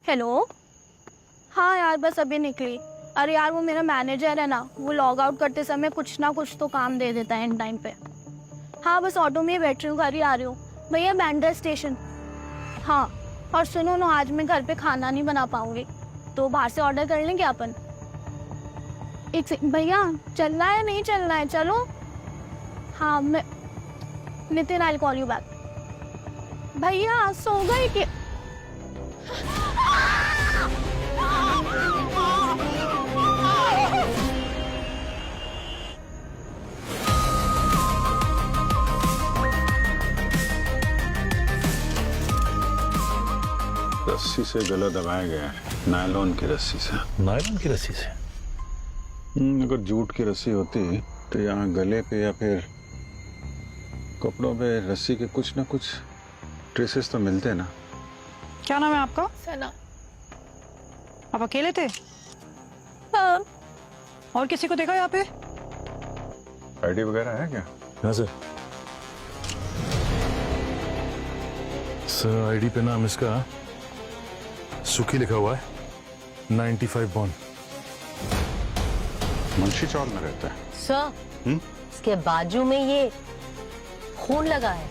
Hello. हाँ यार, बस अभी निकली। अरे यार, वो मेरा मैनेजर है ना, वो लॉग आउट करते समय कुछ ना कुछ तो काम दे देता है इन टाइम पे। हाँ, बस ऑटो में ही बैठ रही हूँ, घर ही आ रही हूँ। भैया बैंड्रा स्टेशन। हाँ, और सुनो ना, आज मैं घर पे खाना नहीं बना पाऊंगी, तो बाहर से ऑर्डर कर लेंगे अपन। भैया, चलना है नहीं चलना है? चलो। हाँ, मैं Nitin, I call you back. भैया सो गए कि? 'रस्सी से गला दबाया गया है, नायलॉन की रस्सी से। नायलॉन की रस्सी से? अगर जूट की रस्सी होती तो यहाँ गले पे या फिर कपड़ों पे रस्सी के कुछ ना कुछ ट्रेसेस तो मिलते ना। क्या नाम है आपका? सना। आप अकेले थे? हाँ। और किसी को देखा यहाँ पे? आईडी वगैरह है क्या? हाँ सर। सर आईडी पे नाम इसका सुखी लिखा हुआ है, 95 बॉन्ड। मुंशी चौल में रहता है। सर, इसके बाजू में ये खून लगा है।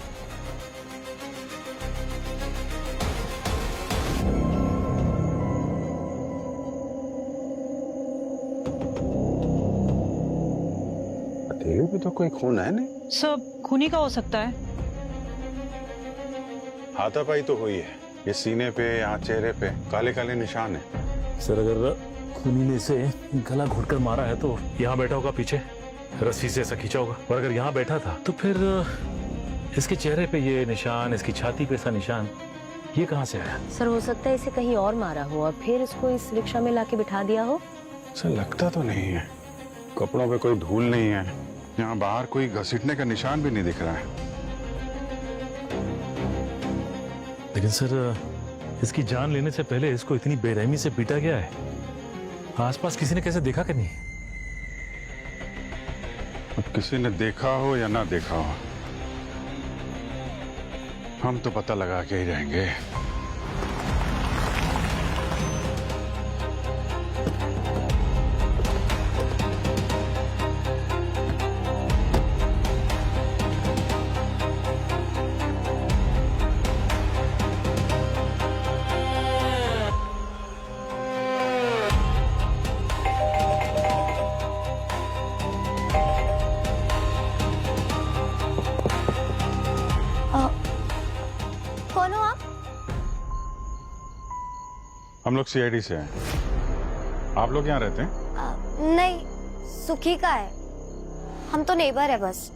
हथेली पे तो कोई खून है नहीं। सर, खूनी का हो सकता है। हाथापाई तो हुई है, ये सीने पे यहाँ चेहरे पे काले काले निशान है। सर अगर खूनी ने इसे गला घोटकर मारा है तो यहाँ बैठा होगा पीछे, रस्सी से ऐसा खींचा होगा। और अगर यहाँ बैठा था तो फिर इसके चेहरे पे ये निशान, इसकी छाती पे ऐसा निशान, ये कहाँ से आया? सर हो सकता है इसे कहीं और मारा हो और फिर इसको इस रिक्शा में लाके बिठा दिया हो। सर लगता तो नहीं है, कपड़ों पे कोई धूल नहीं है, यहाँ बाहर कोई घसीटने का निशान भी नहीं दिख रहा है। लेकिन सर इसकी जान लेने से पहले इसको इतनी बेरहमी से पीटा गया है, आसपास किसी ने कैसे देखा कि नहीं? अब किसी ने देखा हो या ना देखा हो, हम तो पता लगा के ही रहेंगे। कौन हो आप? हम लोग सीआईडी से हैं। आप लोग यहाँ रहते हैं? नहीं, सुखी का है। हम तो नेबर है बस।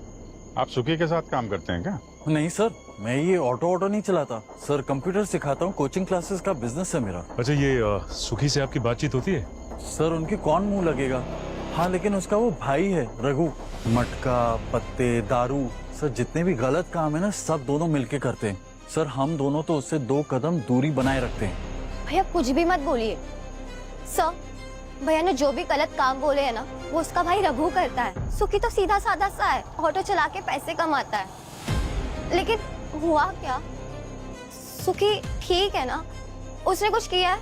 आप सुखी के साथ काम करते हैं क्या? नहीं सर, मैं ये ऑटो नहीं चलाता सर, कंप्यूटर सिखाता हूँ, कोचिंग क्लासेस का बिजनेस है मेरा। अच्छा, ये सुखी से आपकी बातचीत होती है? सर उनकी कौन मुंह लगेगा। हाँ लेकिन उसका वो भाई है रघु, मटका पत्ते दारू सर जितने भी गलत काम है ना, सब दोनों मिलके करते हैं सर। हम दोनों तो उससे 2 कदम दूरी बनाए रखते हैं। भैया कुछ भी मत बोलिए। सर, भैया ने जो भी गलत काम बोले है ना, वो उसका भाई रघु करता है। सुखी तो सीधा साधा सा है, ऑटो चला के पैसे कमाता है। लेकिन हुआ क्या? सुखी ठीक है ना? उसने कुछ किया है?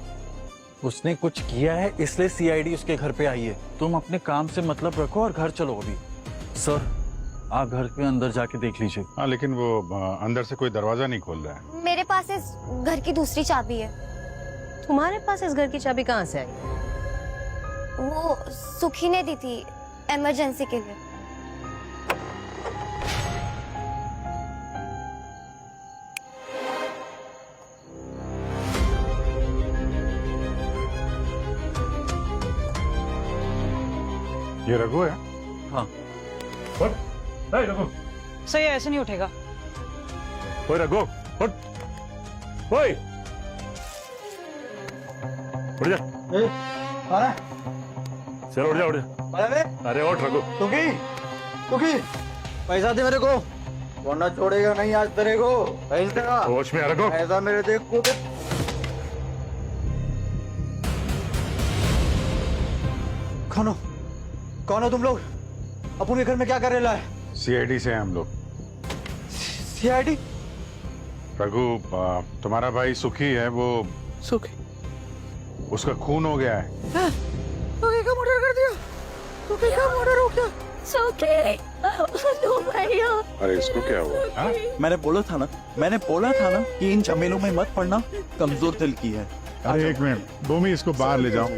उसने कुछ किया है इसलिए सीआईडी उसके घर पे आई है। तुम अपने काम से मतलब रखो और घर चलो अभी। सर आप घर के अंदर जाके देख लीजिए। हाँ, लेकिन वो अंदर से कोई दरवाजा नहीं खोल रहा है। मेरे पास इस घर की दूसरी चाबी है। तुम्हारे पास इस घर की चाबी कहाँ से आई? वो सुखी ने दी थी इमरजेंसी के लिए। ये रघु है? हाँ रघु, सर ये ऐसे नहीं उठेगा। ओए रघु, उठ। ओए, उठ जा। चलो उठ जा, उठ जा। अरे उठ रघु। सुखी पैसा दे मेरे को, वरना छोड़ेगा नहीं आज तेरे को। पैसा होश में आ रघु। पैसा मेरे देख को। कौन हो तुम लोग? अपन के घर में क्या कर रहे है? सीआईडी से हैं हम लोग। सीआईडी? रघु, तुम्हारा भाई सुखी है, वो सुखी? उसका खून हो गया है। सुखी का मर्डर कर दिया। सुखी का मर्डर हो गया। सुखी नो भैया। अरे इसको क्या हुआ? हाँ? मैंने बोला था ना कि इन झमेलों में मत पड़ना, कमजोर दिल की है। अरे एक मिनट भूमि, इसको बाहर ले जाओ,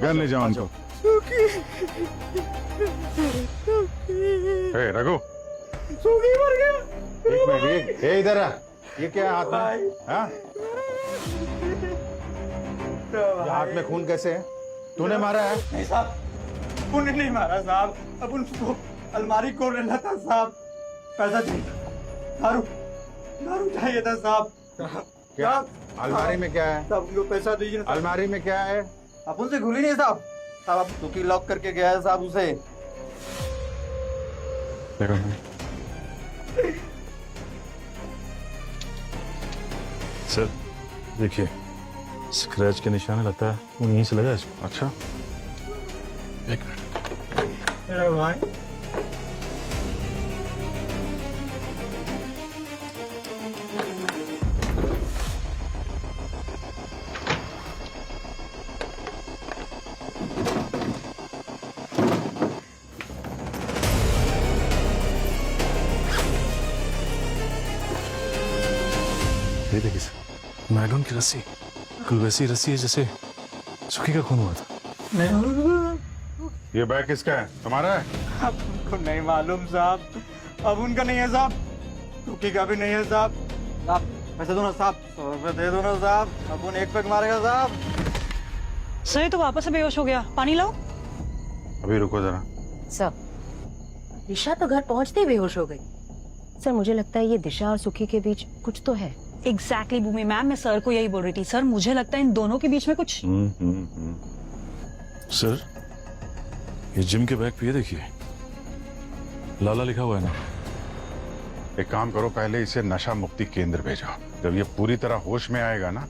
घर ले जाओ उनको। ए, रघु, सुखी मर गया। एक मिनट, ये इधर आ। ये क्या है हाथ में? हाँ? ये हाथ में खून कैसे है? तूने मारा है? नहीं साहब, उन्हें नहीं मारा साहब। अब उनको अलमारी खोल रहा था साहब। पैसा चाहिए, दारू चाहिए था साहब। क्या अलमारी में क्या है? साहब उनको पैसा दीजिए ना साहब। अलमारी में क्या है? आप उनसे खुली नहीं साहब। साहब आप सुखी लॉक करके गया है साहब उसे। देखो सर देखिए, स्क्रैच के निशान लगता है वो यहीं से लगा है इसको। अच्छा, एक मिनट। मेरा भाई ये देखिए सर, नायलॉन की रस्सी, बिल्कुल वैसी रस्सी है जैसे सुखी का खून हुआ था। ये बैग किसका है? तुम्हारा है? अब उनको नहीं मालूम साहब। अब उनका नहीं है साहब, सुखी का भी नहीं है साहब। साहब पैसे दो ना साहब, 100 रुपए दे दो ना साहब। अब उन एक पैक मारेगा साहब। सर ये तो वापस से बेहोश हो गया, पानी लाओ। अभी रुको जरा। सर, दिशा तो घर पहुंचते ही बेहोश हो गई। सर मुझे लगता है ये दिशा और सुखी के बीच कुछ तो है। एग्जैक्टली भूमि मैम, मैं सर को यही बोल रही थी। सर मुझे लगता है इन दोनों के बीच में कुछ। सर ये जिम के बैग पे ये देखिए, लाला लिखा हुआ है ना। एक काम करो, पहले इसे नशा मुक्ति केंद्र भेजो। जब ये पूरी तरह होश में आएगा ना,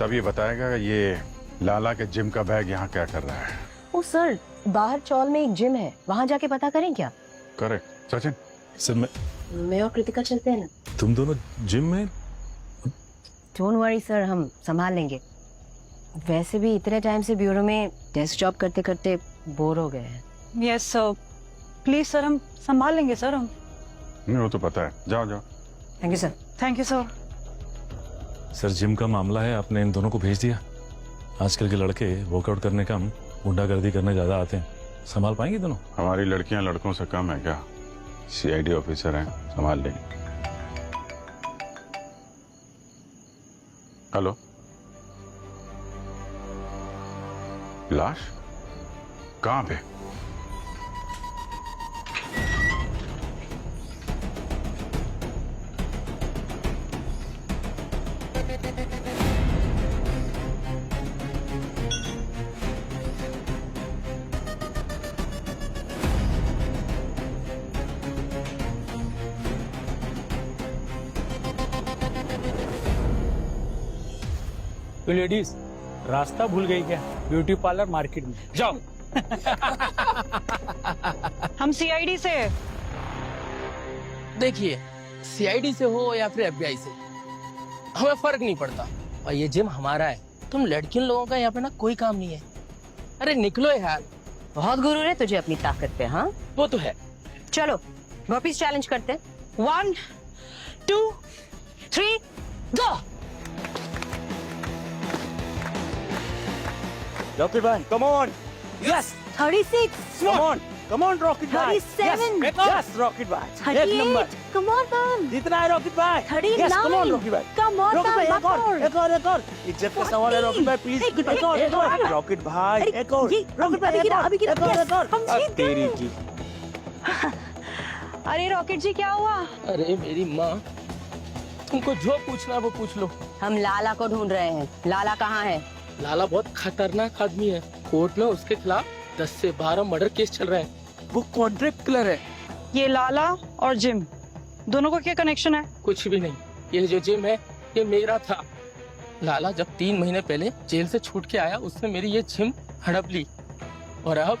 तब ये बताएगा ये लाला के जिम का बैग यहाँ क्या कर रहा है। ओ सर, बाहर चौल में एक जिम है, वहाँ जाके पता करें क्या? करेक्ट। सचिन, सर मैं और कृतिका चलते हैं ना। तुम दोनों जिम में? डोंट वरी सर, हम संभाल लेंगे। वैसे भी इतने टाइम से ब्यूरो में डेस्क जॉब करते करते बोर हो गए हैं। यस सर, प्लीज सर, हम संभाल लेंगे सर। हम नहीं वो तो पता है। जाओ जाओ। Thank you sir. Thank you sir. Sir gym का मामला है, आपने इन दोनों को भेज दिया। आजकल के लड़के वर्कआउट करने कम गुंडागर्दी करने ज्यादा आते हैं। संभाल पाएंगे दोनों? हमारी लड़कियां लड़कों से कम है क्या? सीआईडी ऑफिसर हैं, संभाल लेंगे। हेलो, लाश कहाँ पे? तो लेडीज रास्ता भूल गई क्या? ब्यूटी पार्लर मार्केट में जाओ। हम सीआईडी से। देखिए, सीआईडी से हो या फिर एफबीआई से, हमें फर्क नहीं पड़ता। और ये जिम हमारा है, तुम लड़कियों लोगों का यहाँ पे ना कोई काम नहीं है। अरे निकलो यार। बहुत गुरूर है तुझे अपनी ताकत पे। हाँ वो तो है। चलो वापिस चैलेंज करते हैं। 1 2 3 गो। रॉकेट भाई come on. Yes 36, come on rocket भाई। 37, यस रॉकेट भाई, एक नंबर। 38, come on man, जितना है रॉकेट भाई। 39, यस कम ऑन रॉकेट भाई। come on रॉकेट भाई, man, एक और इज्जत का सवाल है रॉकेट भाई, प्लीज एक और रॉकेट भाई, एक और रॉकेट भाई, एक और अब तेरी की। अरे रॉकेट जी क्या हुआ? अरे मेरी माँ, तुमको जो पूछना है वो पूछ लो। हम लाला को ढूंढ रहे हैं। लाला कहाँ है? लाला बहुत खतरनाक आदमी है। कोर्ट में उसके खिलाफ 10 से 12 मर्डर केस चल रहे हैं। वो कॉन्ट्रैक्ट किलर है। ये लाला और जिम दोनों का क्या कनेक्शन है? कुछ भी नहीं। ये जो जिम है ये मेरा था। लाला जब 3 महीने पहले जेल से छूट के आया, उसने मेरी ये जिम हड़प ली। और अब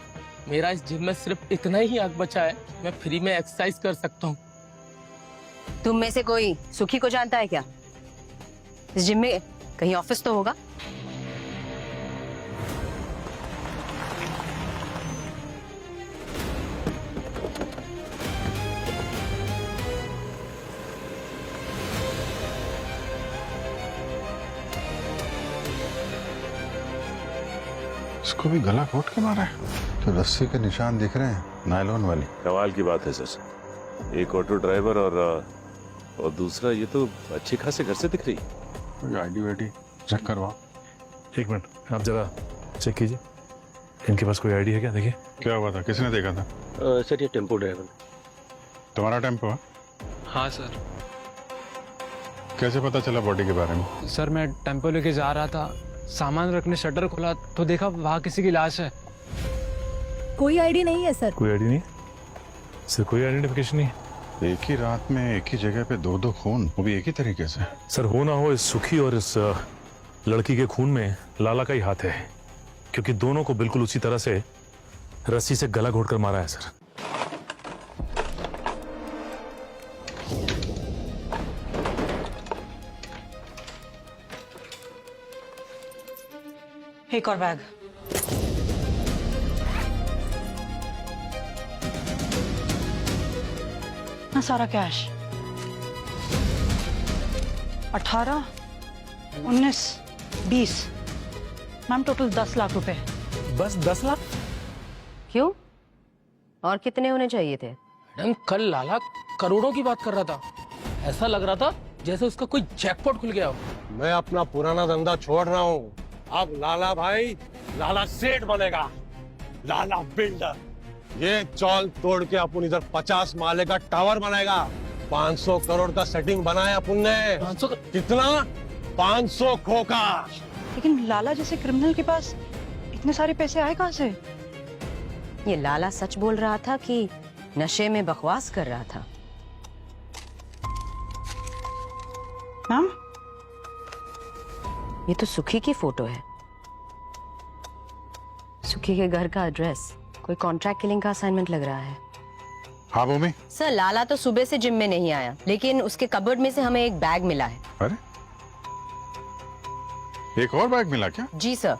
मेरा इस जिम में सिर्फ इतना ही हक बचा है कि मैं फ्री में एक्सरसाइज कर सकता हूँ। तुम में से कोई सुखी को जानता है क्या? इस जिम में कहीं ऑफिस तो होगा। इसको भी गला घोट के मारा है। तो रस्सी के निशान दिख रहे हैं, नायलॉन वाली। कमाल की बात है सर, एक ऑटो ड्राइवर और दूसरा ये तो अच्छी खासे घर से दिख रही है। आईडी वाईडी चेक करवाओ। एक मिनट आप जरा चेक कीजिए, इनके पास कोई आईडी है क्या? देखिए। क्या हुआ था, किसने देखा था? सर ये टेम्पो ड्राइवर। तुम्हारा टेम्पो है? हाँ सर। कैसे पता चला बॉडी के बारे में? सर मैं टेम्पो लेके जा रहा था, सामान रखने शटर खोला तो देखा वहाँ किसी की लाश है। कोई आईडी नहीं है सर। कोई आईडी नहीं सर, कोई आइडेंटिफिकेशन नहीं। एक ही रात में एक ही जगह पे दो खून, वो भी एक ही तरीके से। सर हो ना हो, इस सुखी और इस लड़की के खून में लाला का ही हाथ है, क्योंकि दोनों को बिल्कुल उसी तरह से रस्सी से गला घोटकर मारा है सर। एक और बैग। ना सारा कैश 18, 19, 20 मैम, टोटल 10 लाख रुपए। बस 10 लाख? क्यों, और कितने होने चाहिए थे? मैडम कल लाला करोड़ों की बात कर रहा था, ऐसा लग रहा था जैसे उसका कोई जैकपॉट खुल गया हो। मैं अपना पुराना धंधा छोड़ रहा हूँ, अब लाला भाई लाला सेठ बनेगा, लाला बिल्डर। ये चौल तोड़ के अपन इधर 50 माले का टावर बनाएगा। 500 करोड़ का सेटिंग बनाया अपन ने। 500 कितना? 500 खोखा। लेकिन लाला जैसे क्रिमिनल के पास इतने सारे पैसे आए कहाँ से? ये लाला सच बोल रहा था कि नशे में बकवास कर रहा था? मैम ये तो सुखी की फोटो है, सुखी के घर का एड्रेस। कोई कॉन्ट्रैक्ट किलिंग का असाइनमेंट लग रहा है। हाँ भूमि। सर लाला तो सुबह से जिम में नहीं आया, लेकिन उसके कबर्ड में से हमें एक बैग मिला है। अरे एक और बैग मिला क्या? जी सर,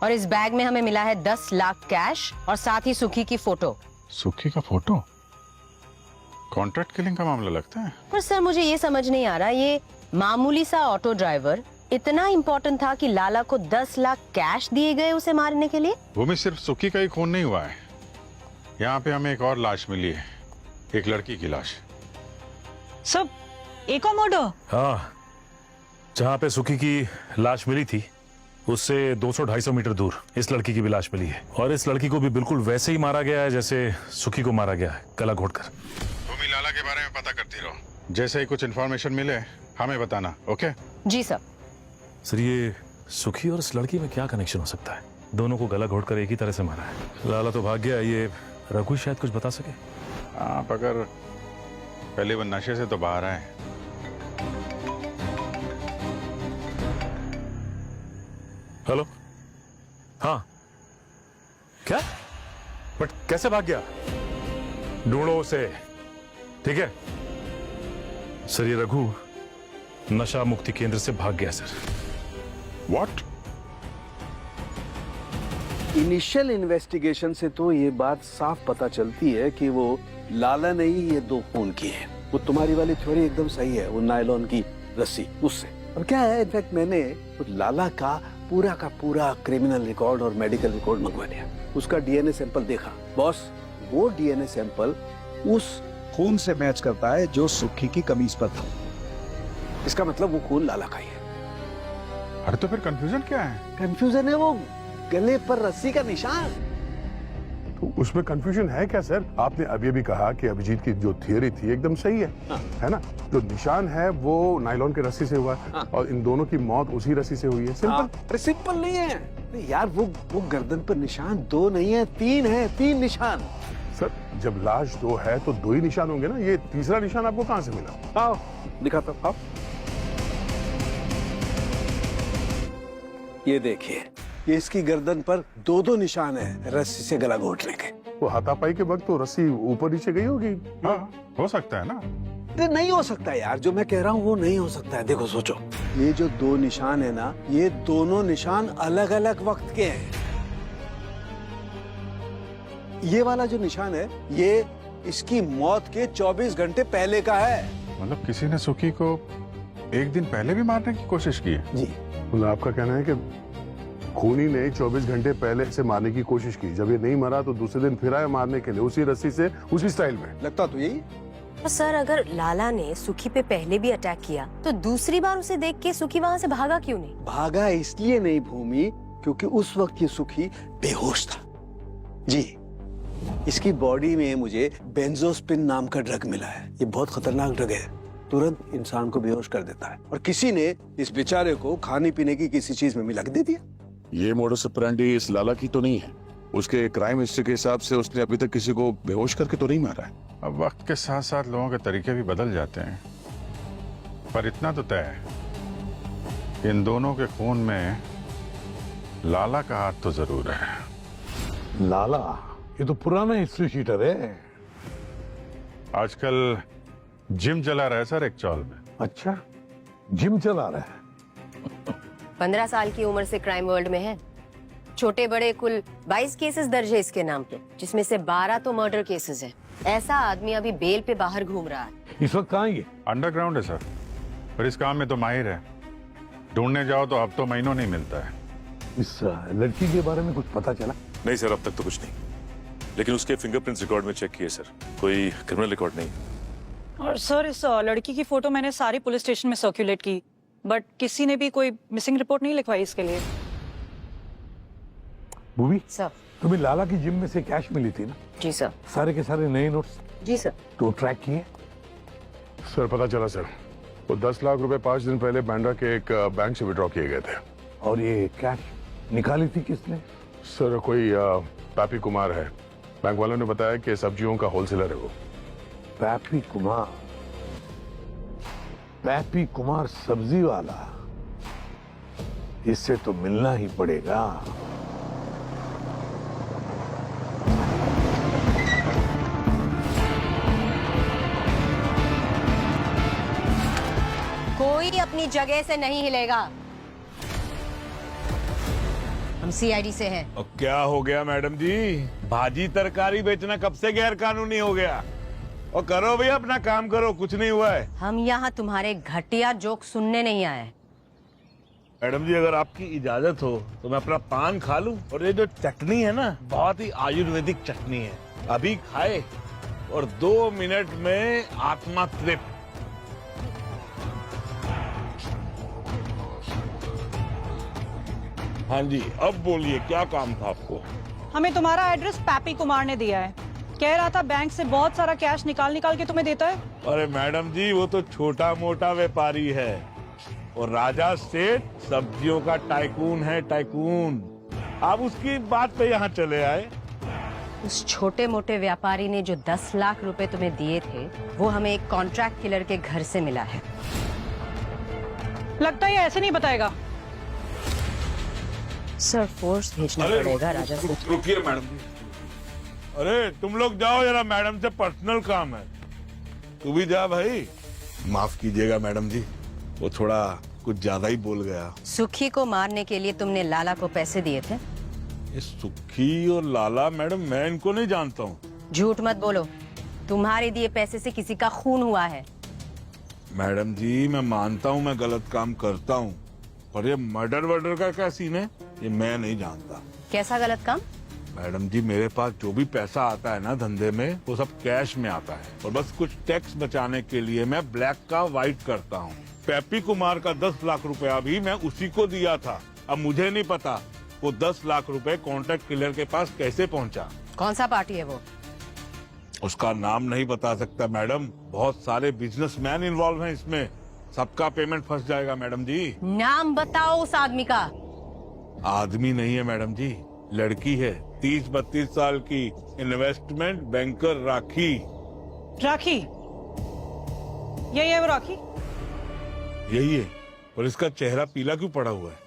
और इस बैग में हमें मिला है 10 लाख कैश और साथ ही सुखी की फोटो। सुखी का फोटो? कॉन्ट्रैक्ट किलिंग का मामला लगता है। पर सर मुझे ये समझ नहीं आ रहा, ये मामूली सा ऑटो ड्राइवर इतना इम्पोर्टेंट था कि लाला को 10 लाख कैश दिए गए उसे मारने के लिए? भूमि सिर्फ सुखी का ही खून नहीं हुआ है, यहाँ पे हमें एक और लाश मिली है, एक लड़की की लाश। सब एक और मर्डर? हाँ, जहाँ पे सुखी की लाश मिली थी उससे 200-250 मीटर दूर इस लड़की की भी लाश मिली है, और इस लड़की को भी बिल्कुल वैसे ही मारा गया है जैसे सुखी को मारा गया है, गला घोटकर। भूमि लाला के बारे में पता करती रहो, जैसे ही कुछ इन्फॉर्मेशन मिले हमें बताना। ओके? जी सर। सर ये सुखी और इस लड़की में क्या कनेक्शन हो सकता है? दोनों को गला घोटकर एक ही तरह से मारा है। लाला तो भाग गया, ये रघु शायद कुछ बता सके। आप अगर पहले वो नशे से तो बाहर आए। हेलो, हाँ क्या? बट कैसे भाग गया? ढूंढो उसे, ठीक है? सर ये रघु नशा मुक्ति केंद्र से भाग गया सर। व्हाट? इनिशियल इन्वेस्टिगेशन से तो ये बात साफ पता चलती है कि वो लाला ने ही ये 2 खून किए हैं। वो तुम्हारी वाली थ्योरी एकदम सही है, वो नायलॉन की रस्सी उससे। और क्या है, इनफैक्ट मैंने लाला का पूरा क्रिमिनल रिकॉर्ड और मेडिकल रिकॉर्ड मंगवा लिया। उसका डीएनए सैंपल देखा बॉस, वो डीएनए सैंपल उस खून से मैच करता है जो सुखी की कमीज पर था। इसका मतलब वो खून लाला का ही है। अरे तो फिर कंफ्यूजन क्या है? कंफ्यूजन है वो गले पर रस्सी का निशान। तो उसमें कंफ्यूजन है क्या सर? आपने अभी भी कहा कि अभिजीत की जो थियरी थी एकदम सही है, है ना? जो निशान है वो नायलॉन की रस्सी से हुआ है, और इन दोनों की मौत उसी रस्सी से हुई है। सिंपल। अरे सिंपल नहीं है यार, वो गर्दन पर निशान 2 नहीं है, 3 है, 3 निशान। सर जब लाश 2 है तो 2 ही निशान होंगे ना, ये तीसरा निशान आपको कहाँ से मिला? आओ दिखाता हूं। आओ ये देखिए, ये इसकी गर्दन पर 2 निशान है रस्सी से गला घोटने के। वो हाथापाई के वक्त तो रस्सी ऊपर नीचे गई होगी। हाँ हो सकता है ना। नहीं हो सकता यार, जो मैं कह रहा हूँ वो नहीं हो सकता है। देखो सोचो, ये जो 2 निशान है ना, ये दोनों निशान अलग अलग वक्त के हैं। ये वाला जो निशान है ये इसकी मौत के 24 घंटे पहले का है। मतलब किसी ने सुखी को 1 दिन पहले भी मारने की कोशिश की है? जी। मतलब आपका कहना है कि खूनी ने 24 घंटे पहले से मारने की कोशिश की। जब ये नहीं मरा तो दूसरे दिन फिर आया मारने के लिए, उसी रस्सी से, उसी स्टाइल में। लगता तो यही। तो सर अगर लाला ने सुखी पे पहले भी अटैक किया तो दूसरी बार उसे देख के सुखी वहाँ से भागा क्यों नहीं? भागा इसलिए नहीं भूमि क्योंकि उस वक्त ये सुखी बेहोश था। जी, इसकी बॉडी में मुझे बेंजोस्पिन नाम का ड्रग मिला है। ये बहुत खतरनाक ड्रग है, तुरंत इंसान को बेहोश कर देता है। और किसी ने इस बेचारे को खाने पीने की किसी चीज में मिला के दे दिया। ये मोडस ऑपरेंडी इस लाला की तो नहीं है? उसके क्राइम हिस्ट्री के हिसाब से उसने अभी तक किसी को बेहोश करके तो नहीं मारा है? अब वक्त के साथ साथ लोगों के तरीके भी बदल जाते हैं, पर इतना तो तय है, इन दोनों के खून में लाला का हाथ तो जरूर है। लाला, ये तो पुराना हिस्ट्री शीटर है। आजकल जिम चला रहा है सर एक चौल में। अच्छा, जिम चला रहा है। 15 साल की उम्र से क्राइम वर्ल्ड में है। छोटे बड़े कुल 22 केसेस दर्ज है इसके नाम पे, जिसमें से 12 तो मर्डर केसेस हैं। ऐसा आदमी अभी बेल पे बाहर घूम रहा है। इस वक्त कहाँ है? अंडरग्राउंड है सर, पर इस काम में तो माहिर है। ढूंढने जाओ तो हफ्तों महीनों नहीं मिलता है। इस लड़की के बारे में कुछ पता चला? नहीं सर, अब तक तो कुछ नहीं, लेकिन उसके फिंगरप्रिंट्स रिकॉर्ड में चेक किए सर, कोई क्रिमिनल रिकॉर्ड नहीं। और सर इस लड़की की फोटो मैंने सारी पुलिस स्टेशन में सर्कुलेट की, बट किसी ने भी कोई मिसिंग रिपोर्ट नहीं लिखवाई इसके लिए। भूमि सर। तुम्हें लाला की जिम में से कैश मिली थी ना? जी सर। सारे के सारे नए नोट्स? जी सर। तो ट्रैक किए? सर पता चला सर, वो 10 लाख रुपए 5 दिन पहले बांद्रा के एक बैंक से विड्रॉ किए गए थे। और ये कैश निकाली थी किसने? सर कोई पैपी कुमार है, बैंक वालों ने बताया कि सब्जियों का होलसेलर है वो। पैपी कुमार? पैपी कुमार सब्जी वाला? इससे तो मिलना ही पड़ेगा। कोई अपनी जगह से नहीं हिलेगा। हम सीआईडी से हैं। और क्या हो गया मैडम जी, भाजी तरकारी बेचना कब से गैर कानूनी हो गया? और करो भैया अपना काम करो, कुछ नहीं हुआ है। हम यहाँ तुम्हारे घटिया जोक सुनने नहीं आए। मैडम जी अगर आपकी इजाजत हो तो मैं अपना पान खा लूं। और ये जो चटनी है ना, बहुत ही आयुर्वेदिक चटनी है, अभी खाए और 2 मिनट में आत्मा तृप्त। हाँ जी, अब बोलिए क्या काम था आपको? हमें तुम्हारा एड्रेस पैपी कुमार ने दिया है। कह रहा था बैंक से बहुत सारा कैश निकाल के तुम्हें देता है। अरे मैडम जी वो तो छोटा मोटा व्यापारी है, और राजा सेठ सब्जियों का टाइकून है, टाइकून। आप उसकी बात पे यहाँ चले आए। उस छोटे मोटे व्यापारी ने जो 10 लाख रुपए तुम्हें दिए थे, वो हमें एक कॉन्ट्रैक्ट किलर के घर से मिला है। लगता है ये ऐसे नहीं बताएगा। सर फोर्स भेजना पड़ेगा राजा से। रुकिए मैडम जी, अरे तुम लोग जाओ जरा, मैडम से पर्सनल काम है। तू भी जा भाई। माफ कीजिएगा मैडम जी, वो थोड़ा कुछ ज्यादा ही बोल गया। सुखी को मारने के लिए तुमने लाला को पैसे दिए थे? ये सुखी और लाला मैडम, मैं इनको नहीं जानता हूँ। झूठ मत बोलो, तुम्हारे दिए पैसे से किसी का खून हुआ है। मैडम जी मैं मानता हूँ मैं गलत काम करता हूँ, पर ये मर्डर वर्डर का क्या सीन है ये मैं नहीं जानता। कैसा गलत काम? मैडम जी मेरे पास जो भी पैसा आता है ना धंधे में, वो सब कैश में आता है, और बस कुछ टैक्स बचाने के लिए मैं ब्लैक का व्हाइट करता हूँ। पैपी कुमार का 10 लाख रुपया भी मैं उसी को दिया था। अब मुझे नहीं पता वो 10 लाख रुपए कॉन्ट्रैक्ट किलर के पास कैसे पहुँचा। कौन सा पार्टी है वो? उसका नाम नहीं बता सकता मैडम, बहुत सारे बिजनेसमैन इन्वॉल्व हैं इसमें, सबका पेमेंट फंस जाएगा मैडम जी। नाम बताओ उस आदमी का। आदमी नहीं है मैडम जी, लड़की है, 30-32 साल की, इन्वेस्टमेंट बैंकर राखी। राखी? यही है वो राखी? यही है, पर इसका चेहरा पीला क्यों पड़ा हुआ है?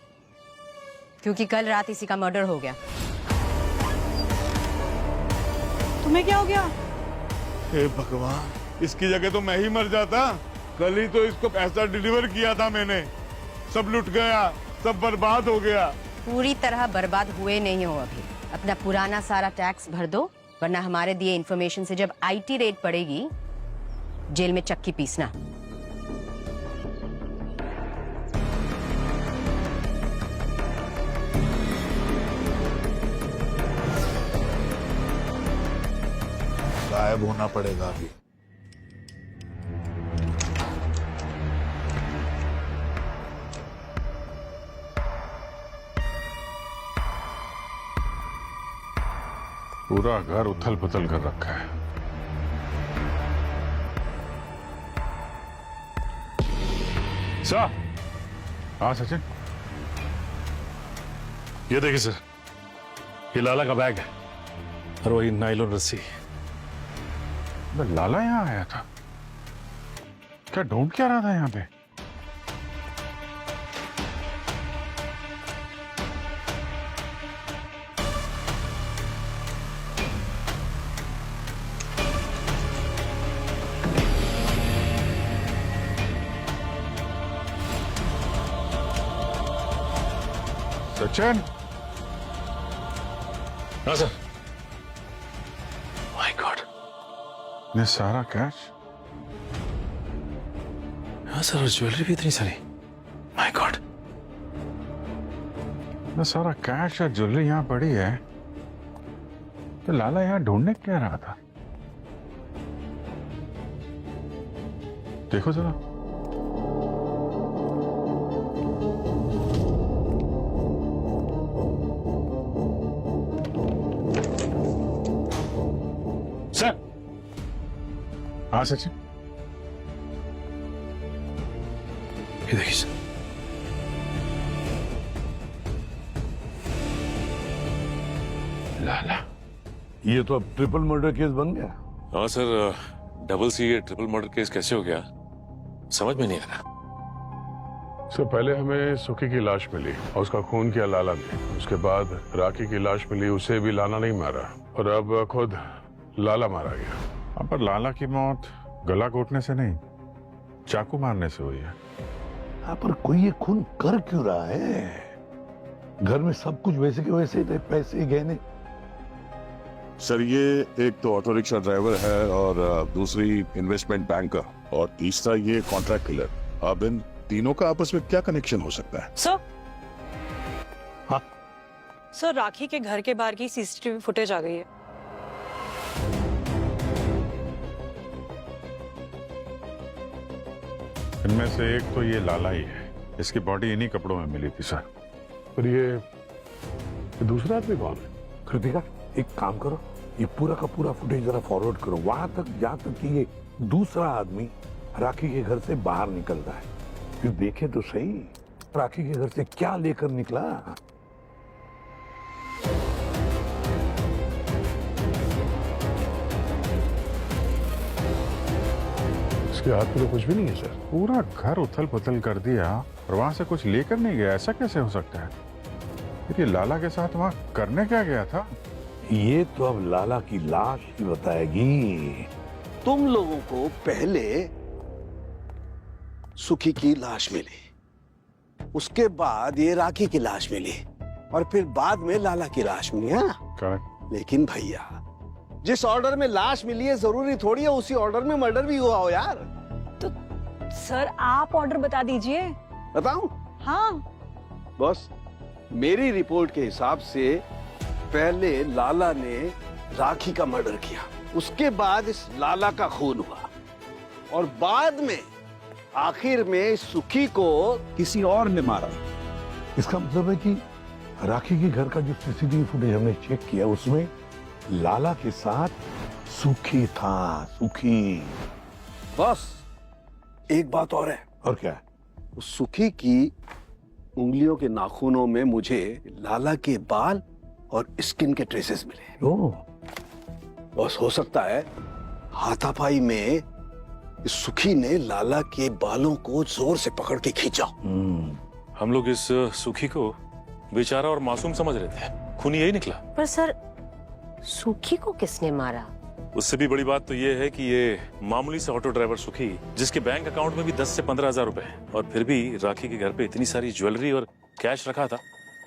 क्योंकि कल रात इसी का मर्डर हो गया। तुम्हें क्या हो गया? हे भगवान, इसकी जगह तो मैं ही मर जाता। कल ही तो इसको पैसा डिलीवर किया था मैंने, सब लुट गया, सब बर्बाद हो गया। पूरी तरह बर्बाद हुए नहीं हो अभी। अपना पुराना सारा टैक्स भर दो, वरना हमारे दिए इन्फॉर्मेशन से जब आईटी रेड पड़ेगी, जेल में चक्की पीसना। गायब होना पड़ेगा अभी। पूरा घर उथल पुथल कर रखा है। सर, हाँ सचिन, ये देखिए सर, ये लाला का बैग है और वही नायलॉन रस्सी। लाला यहाँ आया था? क्या ढूंढ क्या रहा था यहाँ पे? सचिन, हाँ सर। माय गॉड, ये सारा कैश? हाँ सर, और ज्वेलरी भी इतनी सारी। माय गॉड, ये सारा कैश और ज्वेलरी यहाँ पड़ी है, तो लाला यहाँ ढूंढने क्या रहा था? देखो जरा। सर, हाँ सचिन, ये देखिए सर। लाला, ये तो अब ट्रिपल मर्डर केस बन गया। हाँ सर, डबल सी ये ट्रिपल मर्डर केस कैसे हो गया समझ में नहीं आ रहा। सर, पहले हमें सुखी की लाश मिली और उसका खून किया लाला ने। उसके बाद राखी की लाश मिली, उसे भी लाला नहीं मारा, और अब खुद लाला मारा गया। अब पर लाला की मौत गला घोटने से नहीं, चाकू मारने से हुई है। हाँ, पर कोई ये खून कर क्यों रहा है? घर में सब कुछ वैसे के वैसे थे, पैसे गहने। सर, ये एक तो ऑटो रिक्शा ड्राइवर है और दूसरी इन्वेस्टमेंट बैंकर और तीसरा ये कॉन्ट्रैक्ट किलर। अब इन तीनों का आपस में क्या कनेक्शन हो सकता है? सर, हाँ सर, राखी के घर के बाहर की सीसीटीवी फुटेज आ गई है। इनमें से एक तो ये लाला ही है। इसकी बॉडी इन्हीं कपड़ों में मिली थी सर। पर ये दूसरा आदमी कौन है? कृतिका, एक काम करो, ये पूरा का पूरा फुटेज जरा फॉरवर्ड करो वहां तक, जहां तक कि ये दूसरा आदमी राखी के घर से बाहर निकलता है। फिर देखे तो सही राखी के घर से क्या लेकर निकला। इसके हाथ में तो कुछ भी नहीं है सर। पूरा घर उथल पुथल कर दिया और वहां से कुछ लेकर नहीं गया, ऐसा कैसे हो सकता है? फिर ये लाला के साथ वहां करने क्या गया था? ये तो अब लाला की लाश ही बताएगी। तुम लोगों को पहले सुखी की लाश मिली, उसके बाद ये राखी की लाश मिली, और फिर बाद में लाला की लाश मिली। हाँ, करेक्ट। लेकिन भैया, जिस ऑर्डर में लाश मिली है जरूरी थोड़ी है उसी ऑर्डर में मर्डर भी हुआ हो यार। तो सर, आप ऑर्डर बता दीजिए। बताऊं? हाँ। बॉस, मेरी रिपोर्ट के हिसाब से पहले लाला ने राखी का मर्डर किया, उसके बाद इस लाला का खून हुआ, और बाद में आखिर में सुखी को किसी और ने मारा। इसका मतलब है कि राखी के घर का जो सीसीटीवी फुटेज हमने चेक किया उसमें लाला के साथ सुखी था। सुखी। बस एक बात और है। और क्या? उस सुखी की उंगलियों के नाखूनों में मुझे लाला के बाल और स्किन के ट्रेसेस मिले। ओह। बस हो सकता है हाथापाई में इस सुखी ने लाला के बालों को जोर से पकड़ के खींचा। हम लोग इस सुखी को बेचारा और मासूम समझ रहे थे, खून यही निकला। पर सर, सुखी को किसने मारा? उससे भी बड़ी बात तो ये है कि ये मामूली सा ऑटो ड्राइवर सुखी, जिसके बैंक अकाउंट में भी 10 से 15 हजार रुपए हैं, और फिर भी राखी के घर पे इतनी सारी ज्वेलरी और कैश रखा था,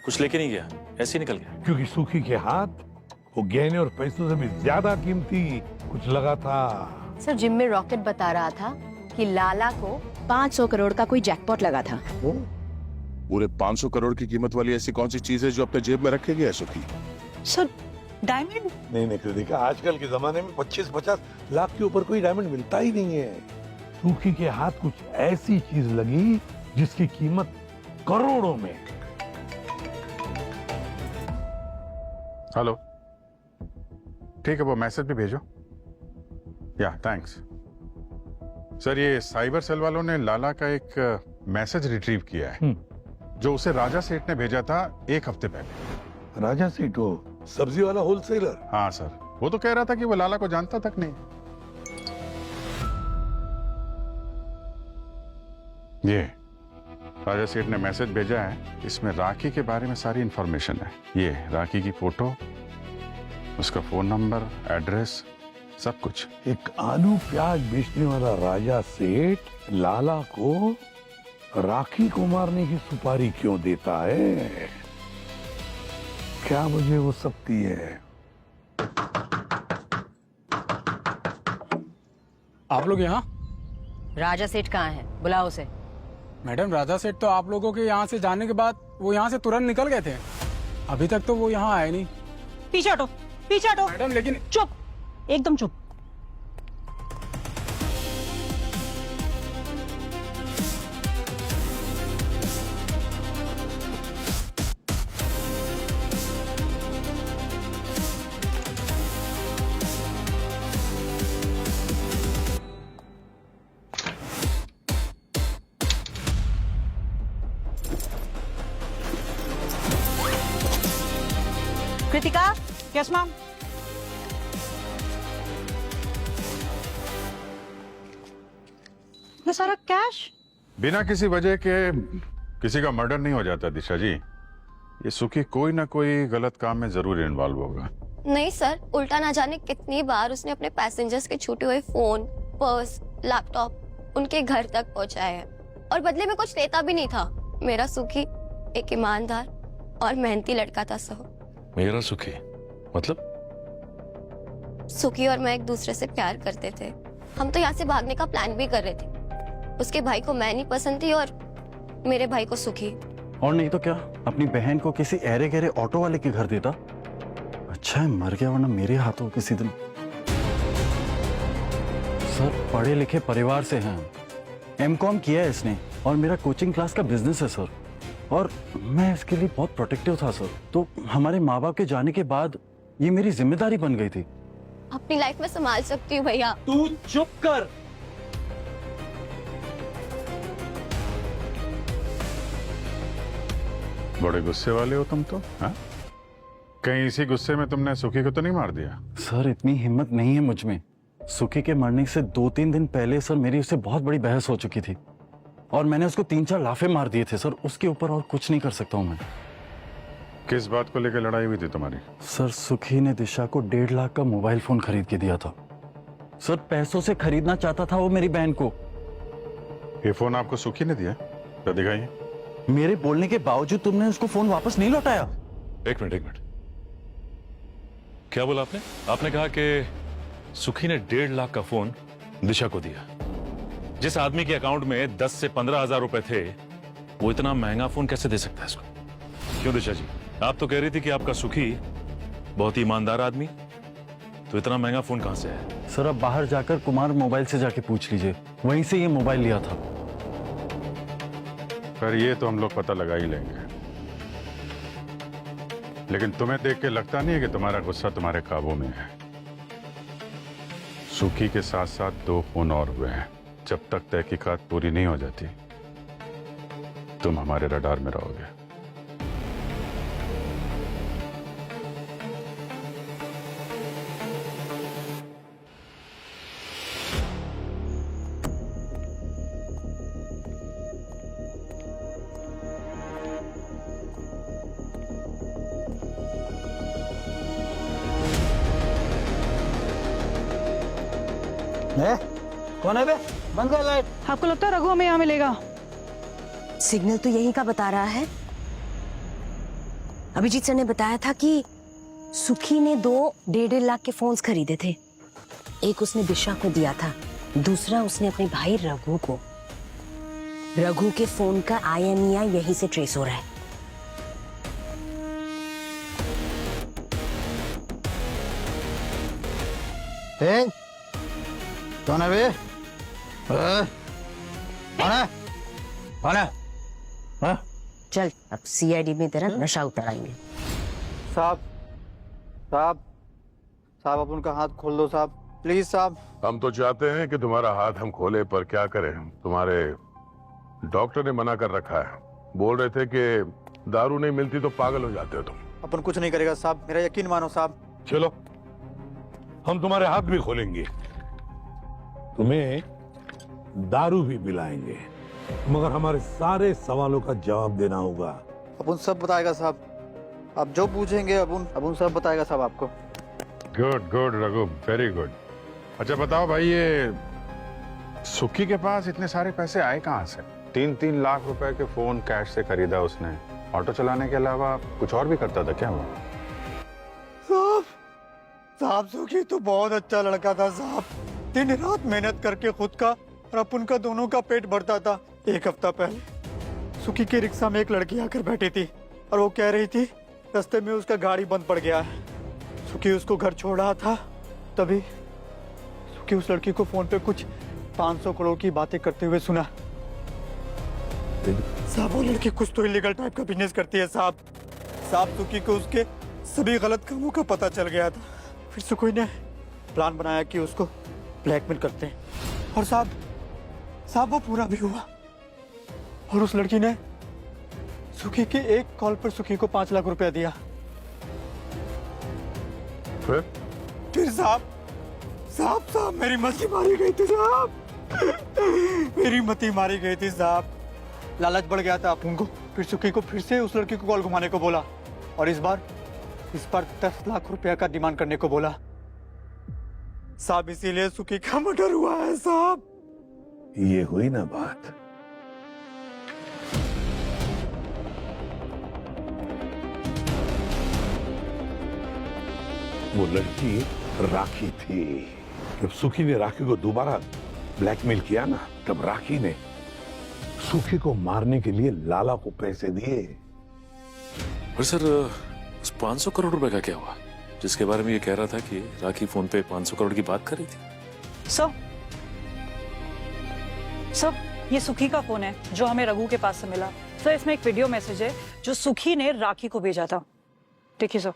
कुछ लेके नहीं गया, ऐसे ही निकल गया। क्योंकि सुखी के हाथ वो गहने और पैसों से भी ज्यादा कीमती कुछ लगा था। सर, जिम में रॉकेट बता रहा था कि लाला को 500 करोड़ का कोई जैकपॉट लगा था। पूरे 500 करोड़ की कीमत वाली ऐसी कौन सी चीज है जो अपने जेब में रखेगी सुखी? Sir, diamond? नहीं नहीं कृतिका, आजकल के जमाने में 25-50 लाख के ऊपर कोई डायमंड मिलता ही नहीं है। सूखी के हाथ कुछ ऐसी चीज लगी जिसकी कीमत करोड़ों में। हेलो, ठीक है, वो मैसेज भी भेजो। या थैंक्स सर। ये साइबर सेल वालों ने लाला का एक मैसेज रिट्रीव किया है जो उसे राजा सेठ ने भेजा था 1 हफ्ते पहले। राजा सेठ, वो सब्जी वाला होलसेलर? हाँ सर, वो तो कह रहा था कि वो लाला को जानता तक नहीं। ये राजा सेठ ने मैसेज भेजा है, इसमें राखी के बारे में सारी इंफॉर्मेशन है। ये राखी की फोटो, उसका फोन नंबर, एड्रेस, सब कुछ। एक आलू प्याज बेचने वाला राजा सेठ लाला को राखी को मारने की सुपारी क्यों देता है? क्या वजह हो सकती है? आप लोग यहाँ? राजा सेठ कहाँ है? बुलाओ उसे। मैडम, राजा सेठ तो आप लोगों के यहाँ से जाने के बाद वो यहाँ से तुरंत निकल गए थे। अभी तक तो वो यहाँ आए नहीं। पीछे हटो, पीछे हटो। मैडम लेकिन चुप, एकदम चुप। Kritika, yes ma'am. ये सारा कैश? बिना किसी वजह के किसी का मर्डर नहीं हो जाता दिशा जी। ये सुखी कोई ना कोई गलत काम में जरूर इन्वॉल्व होगा। नहीं सर, उल्टा ना जाने कितनी बार उसने अपने पैसेंजर्स के छूटे हुए फोन, पर्स, लैपटॉप उनके घर तक पहुंचाया है और बदले में कुछ लेता भी नहीं था। मेरा सुखी एक ईमानदार और मेहनती लड़का था सर। मेरा सुखी मतलब? सुखी और मैं एक दूसरे से प्यार करते थे। हम तो यहाँ से भागने का प्लान भी कर रहे थे। उसके भाई को मैं नहीं पसंद थी और मेरे भाई को सुखी। और नहीं तो क्या, अपनी बहन को किसी ऐरे गहरे ऑटो वाले के घर देता। अच्छा है मर गया, वरना मेरे हाथों किसी दिन। सर पढ़े लिखे परिवार से हैं, एमकॉम किया है इसने और मेरा कोचिंग क्लास का बिजनेस है सर। और मैं इसके लिए बहुत प्रोटेक्टिव था सर। तो हमारे माँ बाप के जाने के बाद ये मेरी जिम्मेदारी बन गई थी। अपनी लाइफ में संभाल सकती हूँ भैया। तू चुप कर। बड़े गुस्से वाले हो तुम तो, हाँ? कहीं इसी गुस्से में तुमने सुखी को तो नहीं मार दिया? सर इतनी हिम्मत नहीं है मुझ में। सुखी के मरने से 2-3 दिन पहले सर मेरी उससे बहुत बड़ी बहस हो चुकी थी और मैंने उसको 3-4 लाफे मार दिए थे सर। उसके ऊपर और कुछ नहीं कर सकता हूँ मैं। किस बात को लेकर लड़ाई हुई थी तुम्हारी? सर सुखी ने दिशा को 1.5 लाख का मोबाइल फोन खरीद के दिया था। सर पैसों से खरीदना चाहता था वो मेरी बहन को। ये फोन आपको सुखी ने दिया? तो दिखाइए। मेरे बोलने के बावजूद तुमने उसको फोन वापस नहीं लौटाया। एक मिनट, क्या बोला आपने? आपने कहा कि सुखी ने 1.5 लाख का फोन दिशा को दिया। जिस आदमी के अकाउंट में 10 से 15 हजार रुपए थे, वो इतना महंगा फोन कैसे दे सकता है इसको? क्यों दिशा जी, आप तो कह रही थी कि आपका सुखी बहुत ही ईमानदार आदमी, तो इतना महंगा फोन कहां से है? सर अब बाहर जाकर कुमार मोबाइल से जाके पूछ लीजिए, वहीं से ये मोबाइल लिया था। पर ये तो हम लोग पता लगा ही लेंगे। लेकिन तुम्हें देख के लगता नहीं है कि तुम्हारा गुस्सा तुम्हारे काबू में है? सुखी के साथ साथ 2 फोन और हुए हैं। जब तक तहकीकात पूरी नहीं हो जाती तुम हमारे रडार में रहोगे। कौन है बे? बंद कर लाइट। आपको लगता है रघु हमें यहाँ मिलेगा? सिग्नल तो यही का बता रहा है। अभिजीत सर ने बताया था कि सुखी ने 2 1.5 लाख के फोन्स खरीदे थे। एक उसने दिशा को दिया था, दूसरा उसने अपने भाई रघु को। रघु के फोन का IMEI यहीं से ट्रेस हो रहा है। कौन है बे? कौन है? कौन है? हाँ? चल अब सीआईडी में तेरा नशा उतराएंगे। साहब साहब साहब आप उनका हाथ खोल दो साहब, प्लीज साहब। हम तो चाहते हैं कि तुम्हारा हाथ हम खोले, पर क्या करें, तुम्हारे डॉक्टर ने मना कर रखा है। बोल रहे थे कि दारू नहीं मिलती तो पागल हो जाते हो तुम। अपन कुछ नहीं करेगा साहब, मेरा यकीन मानो साहब। चलो हम तुम्हारे हाथ भी खोलेंगे, तुम्हें दारू भी पिलाएंगे, मगर हमारे सारे सवालों का जवाब देना होगा। अपन सब बताएगा साहब, आप जो पूछेंगे अपन सब बताएगा साहब आपको। Good good Raghu, very good. अच्छा बताओ भाई, ये सुखी के पास इतने सारे पैसे आए कहाँ से? 3-3 लाख रुपए के फोन कैश से खरीदा उसने। ऑटो चलाने के अलावा कुछ और भी करता था क्या वो? साहब सुखी तो बहुत अच्छा लड़का था साहब, दिन रात मेहनत करके खुद का और अपन का दोनों का पेट भरता था। एक हफ्ता पहले सुखी के रिक्शा में एक लड़की आकर बैठी थी और वो कह रही थी रास्ते में उसका गाड़ी बंद पड़ गया है। सुखी उसको घर छोड़ रहा था, तभी सुखी उस लड़की को फोन पे कुछ 500 करोड़ की बातें करते हुए सुना। साहब वो लड़की कुछ तो इलीगल टाइप का बिजनेस करती है साहब। सुखी को उसके सभी गलत कामों का पता चल गया था। फिर सुखी ने प्लान बनाया कि उसको ब्लैकमेल करते हैं, और साहब वो पूरा भी हुआ। और उस लड़की ने सुखी के एक कॉल पर सुखी को 5 लाख रुपया दिया। फिर साहब मेरी मती मारी गई थी साहब, मेरी मती मारी गई थी साहब। लालच बढ़ गया था अपन को। फिर सुखी को फिर से उस लड़की को कॉल घुमाने को बोला, और इस बार 10 लाख रुपया का डिमांड करने को बोला साहब। इसीलिए सुखी का मर्डर हुआ है साहब। ये हुई ना बात। वो लड़की राखी थी। जब सुखी ने राखी को दोबारा ब्लैकमेल किया ना, तब राखी ने सुखी को मारने के लिए लाला को पैसे दिए। और सर उस 500 करोड़ रुपए का क्या हुआ, जिसके बारे में ये कह रहा था कि राखी फोन पे 500 करोड़ की बात कर रही थी? सर ये सुखी का फोन है जो हमें रघु के पास से मिला। सर इसमें एक वीडियो मैसेज है जो सुखी ने राखी को भेजा था। देखिए सर।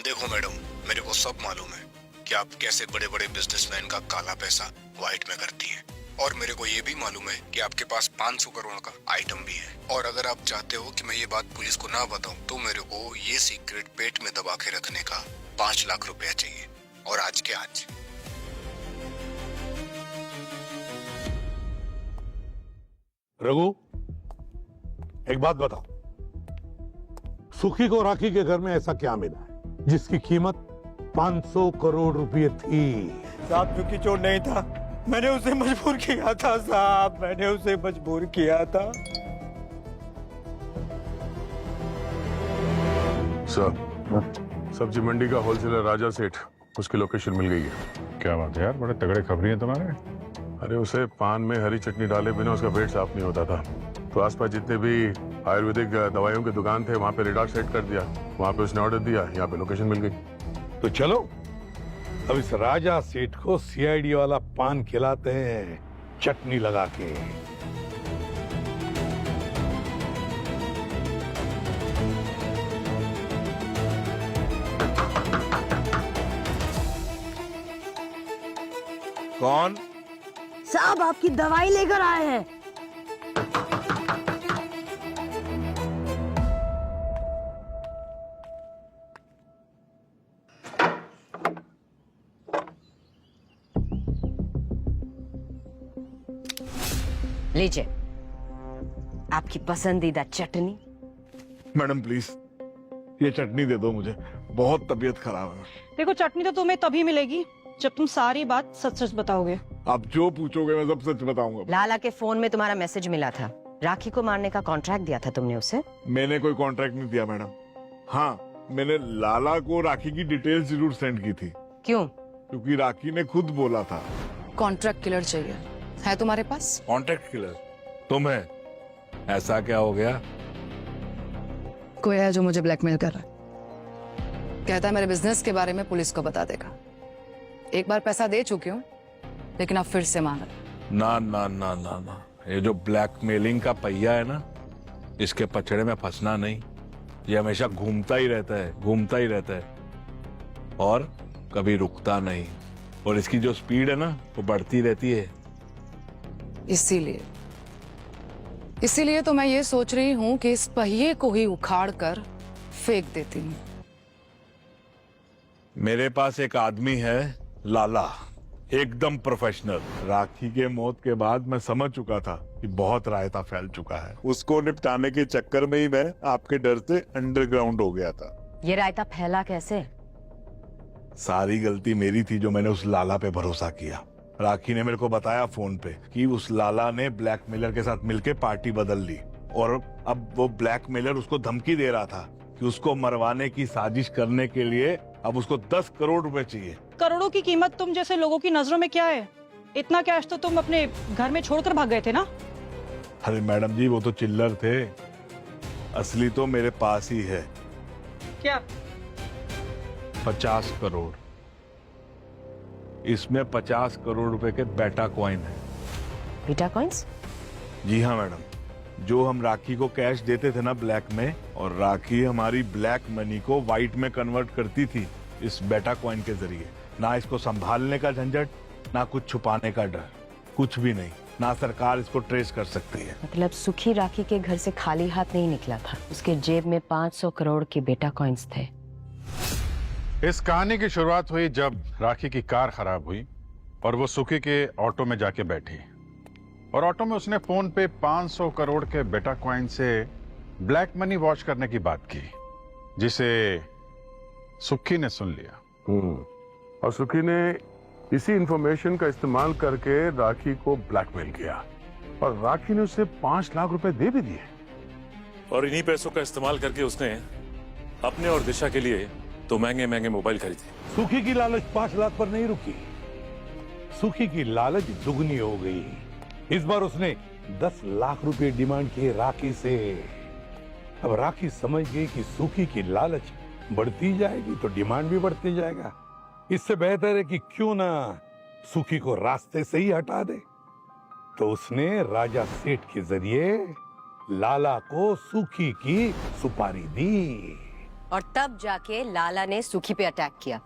देखो मैडम, मेरे को सब मालूम है कि आप कैसे बड़े बड़े बिजनेसमैन का काला पैसा व्हाइट में करती हैं, और मेरे को ये भी मालूम है कि आपके पास 500 करोड़ का आइटम भी है। और अगर आप चाहते हो कि मैं ये बात पुलिस को ना बताऊं, तो मेरे को ये सीक्रेट पेट में दबा के रखने का 5 लाख रुपया चाहिए, और आज के आज। रघु एक बात बताओ, सुखी को राखी के घर में ऐसा क्या मिला है जिसकी कीमत 500 करोड़ रुपए थी? साहब सुखी चोर नहीं था, मैंने उसे मजबूर किया था साहब, मैंने उसे मजबूर किया था। सर, सब्जी मंडी का होलसेलर राजा सेठ, उसकी लोकेशन मिल गई है। क्या बात है यार, बड़े तगड़े खबरी हैं तुम्हारे। अरे उसे पान में हरी चटनी डाले बिना उसका पेट साफ नहीं होता था, तो आसपास जितने भी आयुर्वेदिक दवाइयों की दुकान थे वहां पे रेडार सेट कर दिया, वहां पे उसने ऑर्डर दिया, यहाँ पे लोकेशन मिल गई। तो चलो अब इस राजा सेठ को सीआईडी वाला पान खिलाते हैं चटनी लगा के। कौन? साहब आपकी दवाई लेकर आए हैं। लीजिए आपकी पसंदीदा चटनी। मैडम प्लीज ये चटनी दे दो मुझे, बहुत तबीयत खराब है। देखो चटनी तो तुम्हें तभी मिलेगी जब तुम सारी बात सच सच बताओगे। आप जो पूछोगे मैं सब सच बताऊंगा। लाला के फोन में तुम्हारा मैसेज मिला था, राखी को मारने का कॉन्ट्रैक्ट दिया था तुमने उसे। मैंने कोई कॉन्ट्रैक्ट नहीं दिया मैडम। हाँ, मैंने लाला को राखी की डिटेल्स जरूर सेंड की थी। क्यों? क्योंकि राखी ने खुद बोला था। कॉन्ट्रैक्ट किलर चाहिए है तुम्हारे पास? कॉन्ट्रैक्ट किलर तुम्हें? ऐसा क्या हो गया? कोई है जो मुझे ब्लैकमेल कर रहा है, कहता है मेरे बिजनेस के बारे में पुलिस को बता देगा। एक बार पैसा दे चुकी हूँ, लेकिन अब फिर से मांगा। ना ना ना ना ना, ये जो ब्लैकमेलिंग का पहिया है ना, इसके पछड़े में फंसना नहीं। ये हमेशा घूमता ही रहता है, घूमता ही रहता है और कभी रुकता नहीं। और इसकी जो स्पीड है ना, वो बढ़ती रहती है। इसीलिए तो मैं ये सोच रही हूँ कि इस पहिए को ही उखाड़ कर फेंक देती हूँ। मेरे पास एक आदमी है, लाला, एकदम प्रोफेशनल। राखी के मौत के बाद मैं समझ चुका था कि बहुत रायता फैल चुका है। उसको निपटाने के चक्कर में ही मैं आपके डर से अंडरग्राउंड हो गया था। ये रायता फैला कैसे? सारी गलती मेरी थी जो मैंने उस लाला पे भरोसा किया। राखी ने मेरे को बताया फोन पे कि उस लाला ने ब्लैकमेलर के साथ मिलके पार्टी बदल ली और अब वो ब्लैकमेलर उसको धमकी दे रहा था कि उसको मरवाने की साजिश करने के लिए अब उसको 10 करोड़ रुपए चाहिए। करोड़ों की कीमत तुम जैसे लोगों की नजरों में क्या है? इतना कैश तो तुम अपने घर में छोड़कर भाग गए थे ना? अरे मैडम जी, वो तो चिल्लर थे, असली तो मेरे पास ही है। क्या? 50 करोड़। इसमें 50 करोड़ रुपए के बेटा कॉइन है। बेटा कॉइन्स? जी हाँ मैडम, जो हम राखी को कैश देते थे ना ब्लैक में, और राखी हमारी ब्लैक मनी को व्हाइट में कन्वर्ट करती थी इस बेटा कॉइन के जरिए। ना इसको संभालने का झंझट, ना कुछ छुपाने का डर, कुछ भी नहीं। ना सरकार इसको ट्रेस कर सकती है। मतलब सुखी राखी के घर से खाली हाथ नहीं निकला था। उसके जेब में 500 करोड़ के बेटा कॉइन्स थे। इस कहानी की शुरुआत हुई जब राखी की कार खराब हुई और वो सुखी के ऑटो में जाके बैठी और ऑटो में उसने फोन पे 500 करोड़ के बेटा कॉइन से ब्लैक मनी वॉश करने की बात की, जिसे सुखी ने सुन लिया। और सुखी ने इसी इंफॉर्मेशन का इस्तेमाल करके राखी को ब्लैकमेल किया और राखी ने उसे 5 लाख रुपए दे भी दिए। और इन्हीं पैसों का इस्तेमाल करके उसने अपने और दिशा के लिए तो महंगे महंगे मोबाइल खरीदे। सुखी की लालच 5 लाख पर नहीं रुकी, सुखी की लालच दुगनी हो गई। इस बार उसने 10 लाख रुपए डिमांड किए राखी से। अब राखी समझ गई कि सुखी की लालच बढ़ती जाएगी तो डिमांड भी बढ़ती जाएगा। इससे बेहतर है कि क्यों ना सुखी को रास्ते से ही हटा दे। तो उसने राजा सेठ के जरिए लाला को सुखी की सुपारी दी और तब जाके लाला ने सुखी पे अटैक किया।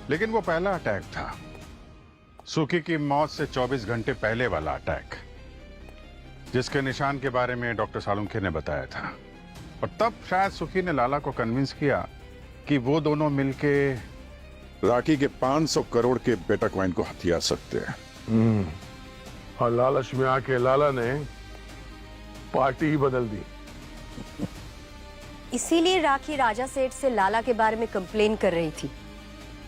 लेकिन वो पहला अटैक था, सुखी की मौत से 24 घंटे पहले वाला अटैक, जिसके निशान के बारे में डॉक्टर सालुंखे ने बताया था। और तब शायद सुखी ने लाला को कन्विंस किया कि वो दोनों मिलके राखी के 500 करोड़ के बेटा कॉइन को हथिया सकते हैं। और लालच में आके लाला ने पार्टी ही बदल दी। इसीलिए राखी राजा सेठ से लाला के बारे में कंप्लेन कर रही थी,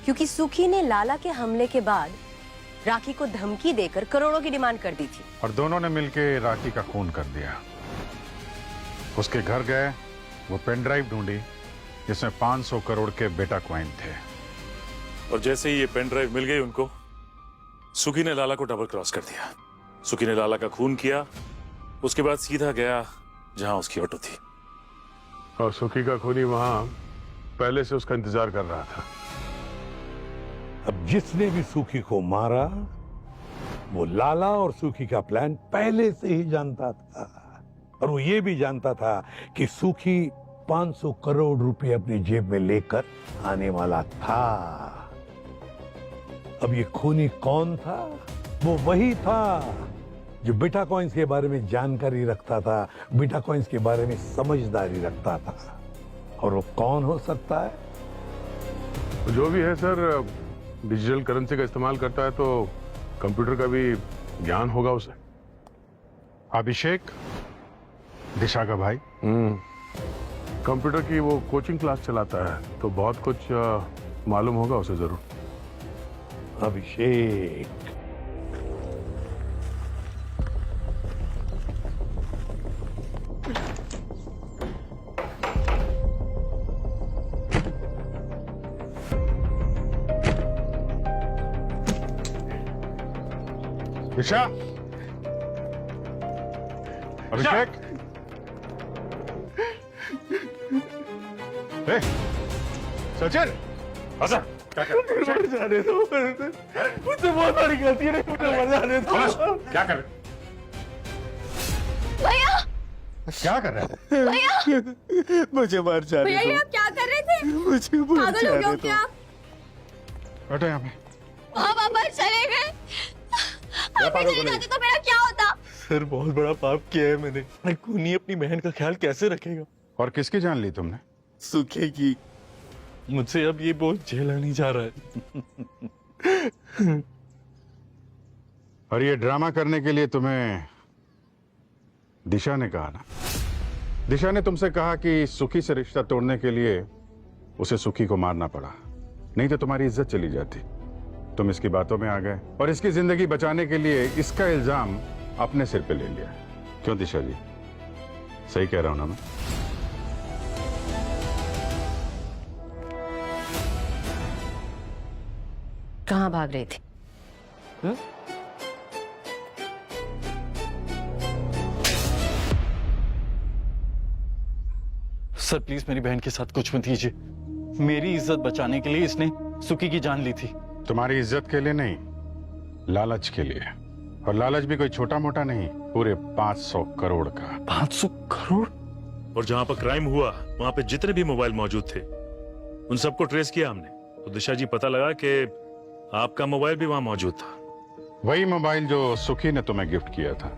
क्योंकि सुखी ने लाला के हमले के बाद राखी को धमकी देकर करोड़ों की डिमांड कर दी थी। और दोनों ने मिलके राखी का खून कर दिया। उसके घर गए, वो पेन ड्राइव ढूंढी जिसमें 500 करोड़ के बेटा कॉइन थे। और जैसे ही ये पेन ड्राइव मिल गई उनको, सुखी ने लाला को डबल क्रॉस कर दिया। सुखी ने लाला का खून किया, उसके बाद सीधा गया जहां उसकी ऑटो थी। और सुखी का खूनी वहां पहले से उसका इंतजार कर रहा था। अब जिसने भी सुखी को मारा वो लाला और सुखी का प्लान पहले से ही जानता था। और वो ये भी जानता था कि सुखी 500 करोड़ रुपए अपनी जेब में लेकर आने वाला था। अब ये खूनी कौन था? वो वही था जो बेटा कॉइन्स के बारे में जानकारी रखता था, बेटा कॉइन्स के बारे में समझदारी रखता था। और वो कौन हो सकता है? जो भी है सर, डिजिटल करेंसी का इस्तेमाल करता है तो कंप्यूटर का भी ज्ञान होगा उसे। अभिषेक, दिशा का भाई। कंप्यूटर की वो कोचिंग क्लास चलाता है तो बहुत कुछ मालूम होगा उसे जरूर। अभिषेक, दिशा, अभिषेक, सचिन, आजा। क्या कर रहे मर जाने दो, मुझसे बहुत बड़ी गलती है, मुझे मर जाने दो। क्या कर रहे? भैया क्या कर रहे थे? भैया मुझे मर जाने भैया ये दो, आप क्या कर रहे थे? मुझे मर पागल हो गए जाने हो दो। क्या? बैठो यहाँ पे। आप वापस चले गए। आप पागल चले बने? जाते तो मेरा क्या होता? सर बहुत बड़ा पाप किया है मैंने। खूनी अपनी बहन का ख्याल कैसे रखेगा? और किसकी जान ली तुमने? सूखे की। मुझसे अब ये बोझ झेला नहीं जा रहा है। और ये ड्रामा करने के लिए तुम्हें दिशा ने कहा ना? दिशा ने तुमसे कहा कि सुखी से रिश्ता तोड़ने के लिए उसे सुखी को मारना पड़ा, नहीं तो तुम्हारी इज्जत चली जाती। तुम इसकी बातों में आ गए और इसकी जिंदगी बचाने के लिए इसका इल्जाम अपने सिर पे ले लिया। क्यों दिशा जी, सही कह रहा हूं ना मैं? कहाँ भाग रही थी? सर प्लीज मेरी बहन के साथ कुछ मत कीजिए। मेरी इज्जत बचाने के लिए इसने सुखी की जान ली थी। तुम्हारी इज्जत के लिए नहीं, लालच के लिए। और लालच भी कोई छोटा मोटा नहीं, पूरे 500 करोड़ का। 500 करोड़? और जहाँ पर क्राइम हुआ वहाँ पे जितने भी मोबाइल मौजूद थे उन सबको ट्रेस किया हमने, तो दिशा जी पता लगा कि आपका मोबाइल भी वहाँ मौजूद था। वही मोबाइल जो सुखी ने तुम्हें गिफ्ट किया था।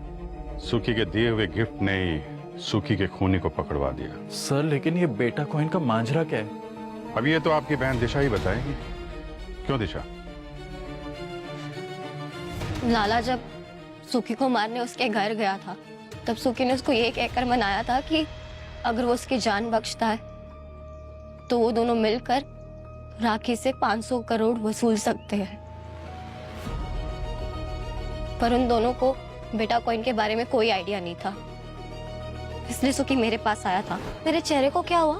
सुखी के दिए हुए गिफ्ट ने ही सुखी के खूनी को पकड़वा दिया। सर लेकिन ये बेटा कॉइन का मांझरा क्या है? अब ये तो आपकी बहन दिशा ही बताएगी। क्यों दिशा? लाला जब सुखी को मारने उसके घर गया था तब सुखी ने उसको ये कहकर मनाया था कि अगर वो उसकी जान बख्शता है तो वो दोनों मिलकर राखी से 500 करोड़ वसूल सकते हैं। पर उन दोनों को बेटा कॉइन के बारे में कोई आइडिया नहीं था, इसलिए सुखी मेरे पास आया था। मेरे चेहरे को क्या हुआ?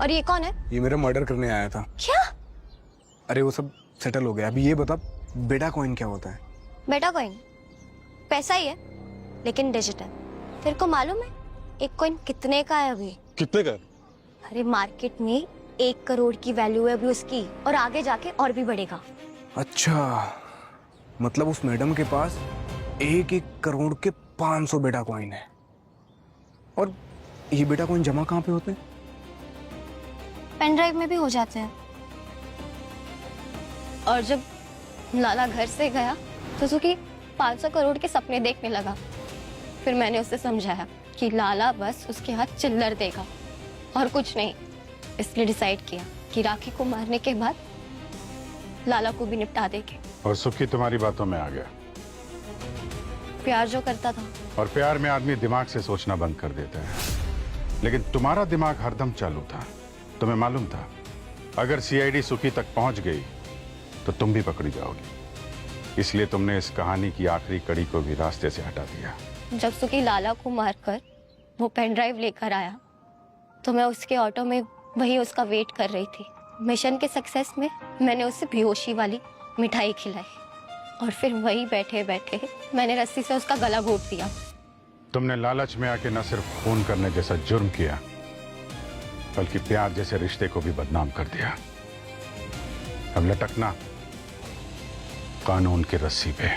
और ये कौन है? ये मेरा मर्डर करने आया था। क्या? अरे वो सब सेटल हो गया। अभी ये बता, बेटा कॉइन क्या होता है? बेटा कॉइन पैसा ही है, लेकिन डिजिटल। तेरे को मालूम है एक कॉइन कितने का है अभी? कितने का? अरे मार्केट में 1 करोड़ की वैल्यू है अभी उसकी, और आगे जाके और भी बढ़ेगा। अच्छा, मतलब उस मैडम के पास 1 करोड़ के 500 बेटा कॉइन है। और ये बेटा कॉइन जमा कहाँ पे होते हैं? पेन ड्राइव में भी हो जाते हैं। और जब लाला घर से गया तो सुखी 500 करोड़ के सपने देखने लगा। फिर मैंने उसे समझाया कि लाला बस उसके हाथ चिल्लर देगा और कुछ नहीं। इसलिए डिसाइड किया कि राखी को मारने के बाद लाला को भी निपटा देंगे। और सुखी तुम्हारी बातों में आ गया। प्यार जो करता था। और प्यार में आदमी दिमाग से सोचना बंद कर देता है, लेकिन तुम्हारा दिमाग हरदम चालू था। तुम्हें मालूम था अगर सीआईडी सुखी तक पहुंच गई तो तुम भी पकड़ी जाओगी, इसलिए तुमने इस कहानी की आखिरी कड़ी को भी रास्ते से हटा दिया। जब सुखी लाला को मारकर वो पेन ड्राइव लेकर आया तो मैं उसके ऑटो में वही उसका वेट कर रही थी। मिशन के सक्सेस में मैंने उसे बेहोशी वाली मिठाई खिलाई और फिर वही बैठे बैठे मैंने रस्सी से उसका गला घोट दिया। तुमने लालच में आके न सिर्फ खून करने जैसा जुर्म किया, बल्कि प्यार जैसे रिश्ते को भी बदनाम कर दिया। अब लटकना कानून की रस्सी पे।